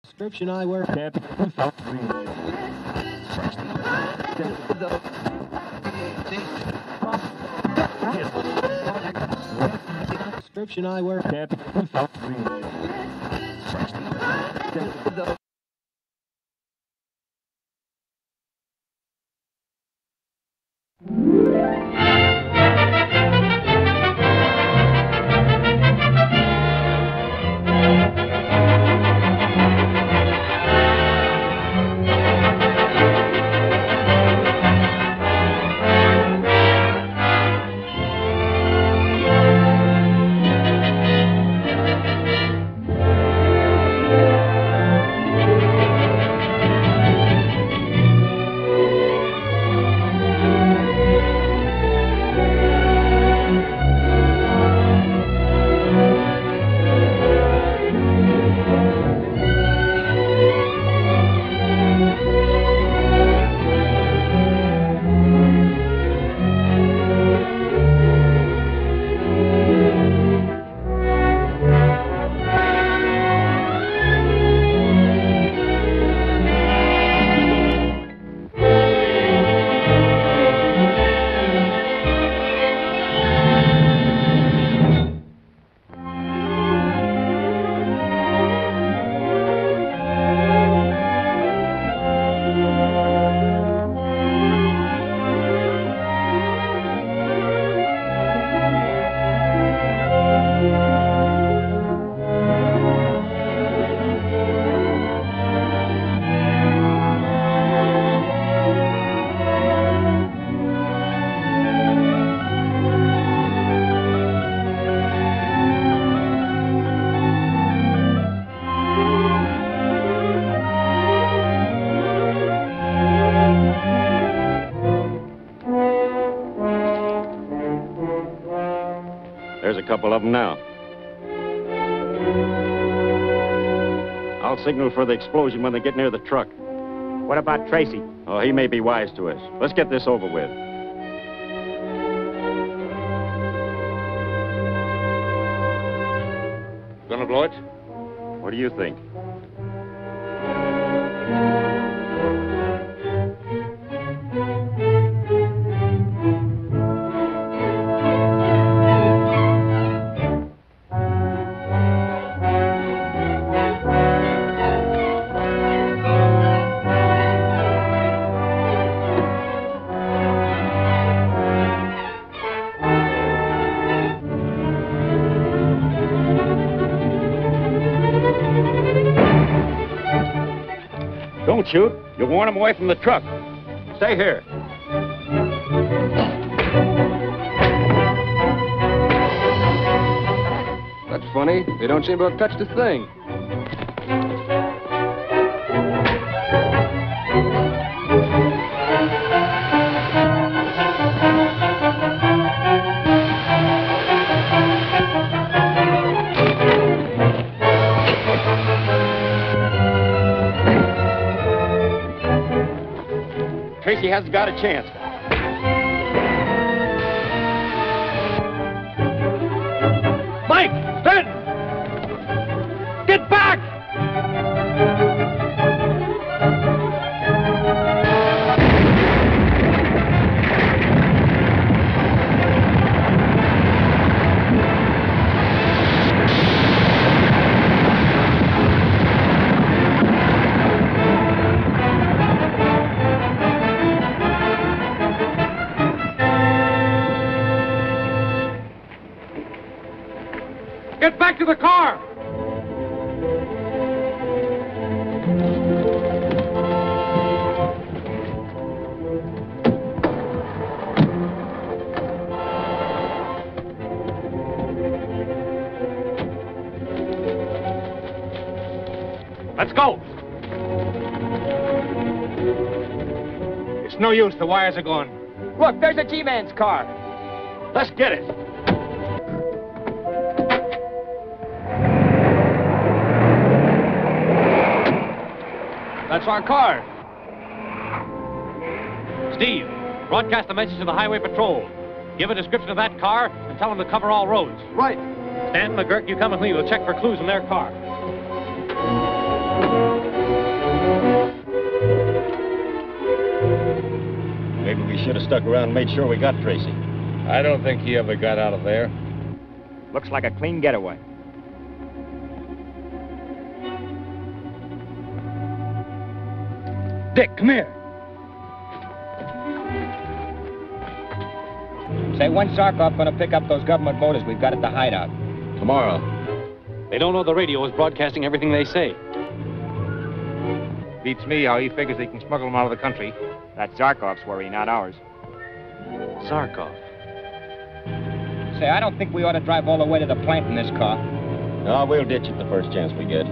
Description I wear. Description I wear. There's a couple of them now. I'll signal for the explosion when they get near the truck. What about Tracy? Oh, he may be wise to us. Let's get this over with. Gonna blow it? What do you think? Don't shoot. You'll warn them away from the truck. Stay here. That's funny. They don't seem to have touched a thing. Tracy hasn't got a chance. Mike! Stand! Get back! Get back to the car! Let's go! It's no use, the wires are gone. Look, there's a G-Man's car. Let's get it. That's our car. Steve, broadcast the message to the Highway Patrol. Give a description of that car and tell them to cover all roads. Right. Stan McGurk, you come with me. We'll check for clues in their car. stuck around and made sure we got Tracy. I don't think he ever got out of there. Looks like a clean getaway. Dick, come here. Say, when's Zarkov going to pick up those government motors we've got at the hideout? Tomorrow. They don't know the radio is broadcasting everything they say. Beats me how he figures he can smuggle them out of the country. That's Zarkov's worry, not ours. Zarkov. Say, I don't think we ought to drive all the way to the plant in this car. No, we'll ditch it the first chance we get.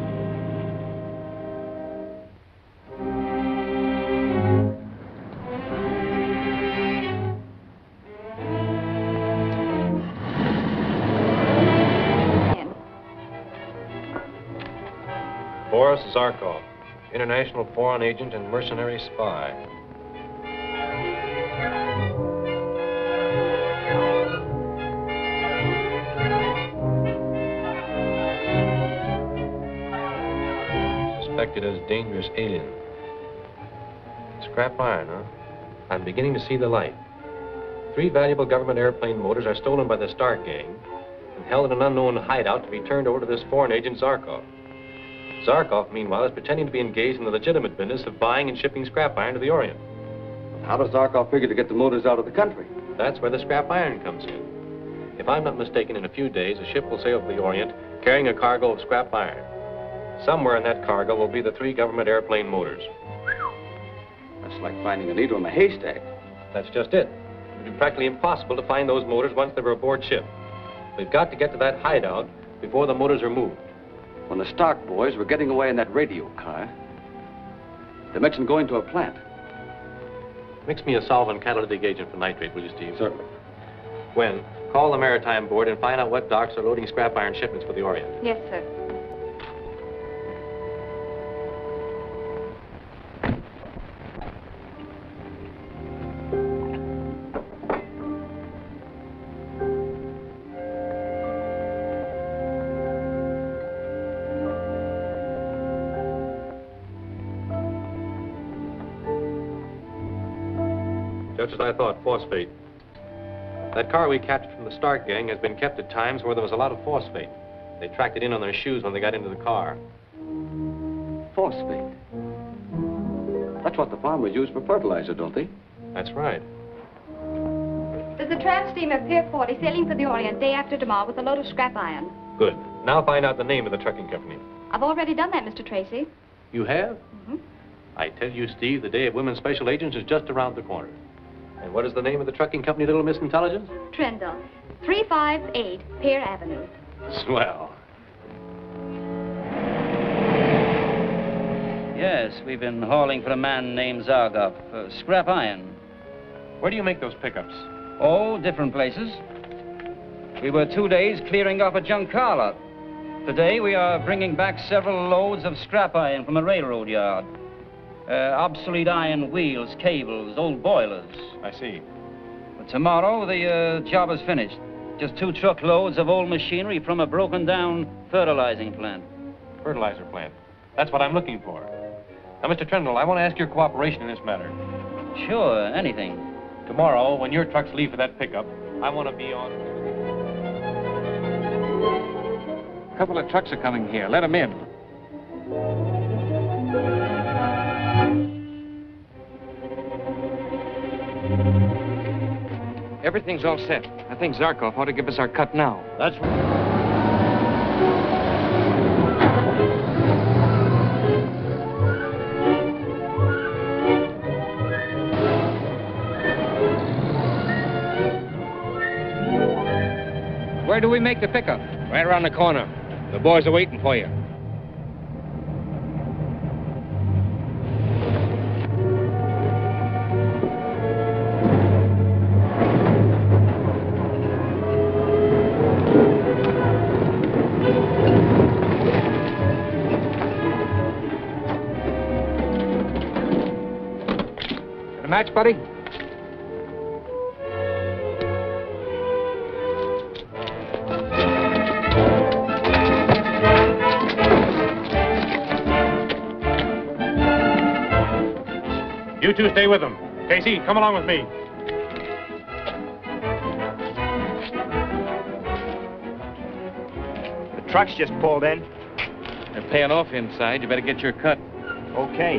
Boris Zarkov, international foreign agent and mercenary spy. Suspected as dangerous alien. Scrap iron, huh? I'm beginning to see the light. 3 valuable government airplane motors are stolen by the Stark gang and held in an unknown hideout to be turned over to this foreign agent Zarkov. Zarkov, meanwhile, is pretending to be engaged in the legitimate business of buying and shipping scrap iron to the Orient. How does Zarkov figure to get the motors out of the country? That's where the scrap iron comes in. If I'm not mistaken, in a few days, a ship will sail for the Orient carrying a cargo of scrap iron. Somewhere in that cargo will be the 3 government airplane motors. That's like finding a needle in a haystack. That's just it. It would be practically impossible to find those motors once they were aboard ship. We've got to get to that hideout before the motors are moved. When the Stark boys were getting away in that radio car, they mentioned going to a plant. Mix me a solvent catalytic agent for nitrate, will you, Steve? Certainly. Gwen, call the Maritime Board and find out what docks are loading scrap iron shipments for the Orient. Yes, sir. Just as I thought, phosphate. That car we captured from the Stark gang has been kept at times where there was a lot of phosphate. They tracked it in on their shoes when they got into the car. Phosphate. That's what the farmers use for fertilizer, don't they? That's right. There's a tramp steamer, Pier 40, sailing for the Orient day after tomorrow with a load of scrap iron. Good. Now find out the name of the trucking company. I've already done that, Mr. Tracy. You have? Mm-hmm. I tell you, Steve, the day of women's special agents is just around the corner. And what is the name of the trucking company, Little Miss Intelligence? Trendle, 358 Pier Avenue. Swell. Yes, we've been hauling for a man named Zarkov, scrap iron. Where do you make those pickups? Oh, different places. We were 2 days clearing off a junk car lot. Today we are bringing back several loads of scrap iron from a railroad yard. Obsolete iron wheels, cables, old boilers. I see. But tomorrow the job is finished. Just 2 truckloads of old machinery from a broken-down fertilizing plant. Fertilizer plant. That's what I'm looking for. Now, Mr. Trendle, I want to ask your cooperation in this matter. Sure, anything. Tomorrow, when your trucks leave for that pickup, I want to be on... A couple of trucks are coming here. Let them in. Everything's all set. I think Zarkov ought to give us our cut now. That's... Where do we make the pickup? Right around the corner. The boys are waiting for you. Got a match, buddy? You two stay with them. Casey, come along with me. trucks just pulled in. They're paying off inside. You better get your cut. Okay.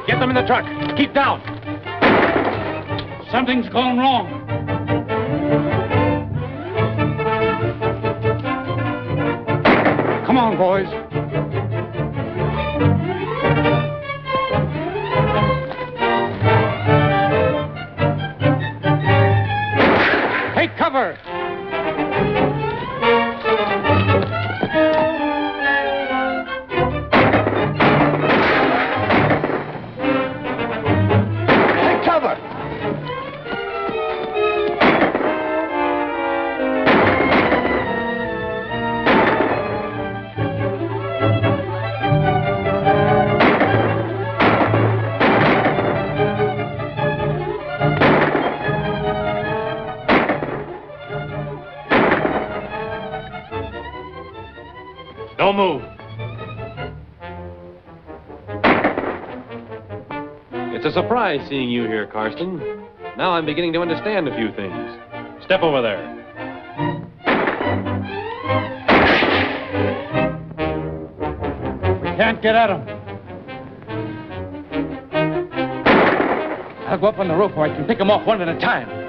Get them in the truck. Keep down. Something's gone wrong. Come on, boys. Take cover. Take cover. Don't move. It's a surprise seeing you here, Karsten. Now I'm beginning to understand a few things. Step over there. We can't get at them. I'll go up on the roof where I can pick them off one at a time.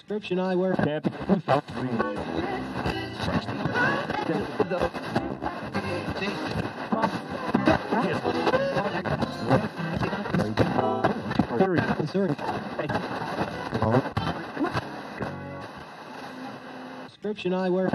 Description I wear. Very concerned. Description I wear.